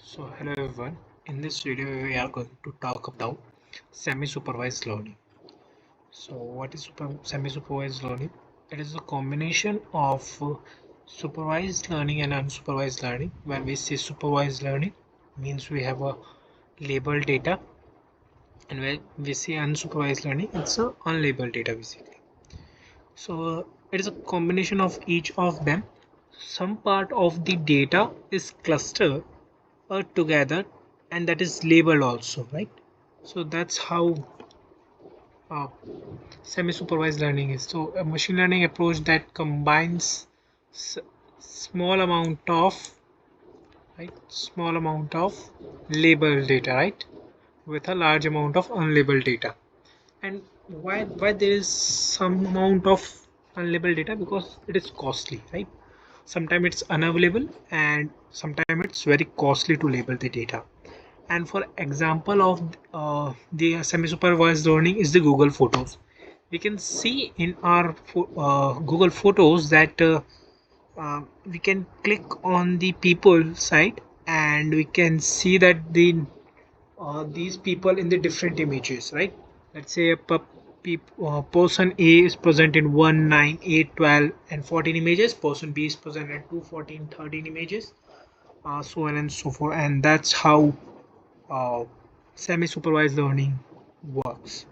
So hello everyone. In this video we are going to talk about semi-supervised learning. So what is semi-supervised learning? It is a combination of supervised learning and unsupervised learning. When we say supervised learning, means we have a labeled data, and when we say unsupervised learning, it's a unlabeled data basically. So it is a combination of each of them. Some part of the data is clustered together, and that is labeled also, right? So that's how uh, semi-supervised learning is. So a machine learning approach that combines s- small amount of small amount of labeled data, right, with a large amount of unlabeled data. And why there is some amount of unlabeled data? Because it is costly, right? Sometimes it's unavailable and sometimes it's very costly to label the data. And for example of the semi-supervised learning is the Google Photos. We can see in our Google Photos that we can click on the people side, and we can see that these people in the different images, right? Let's say person A is present in 1, 9, 8, 12 and 14 images. Person B is present in 2, 14, 13 images, so on and so forth. And that's how uh, semi-supervised learning works.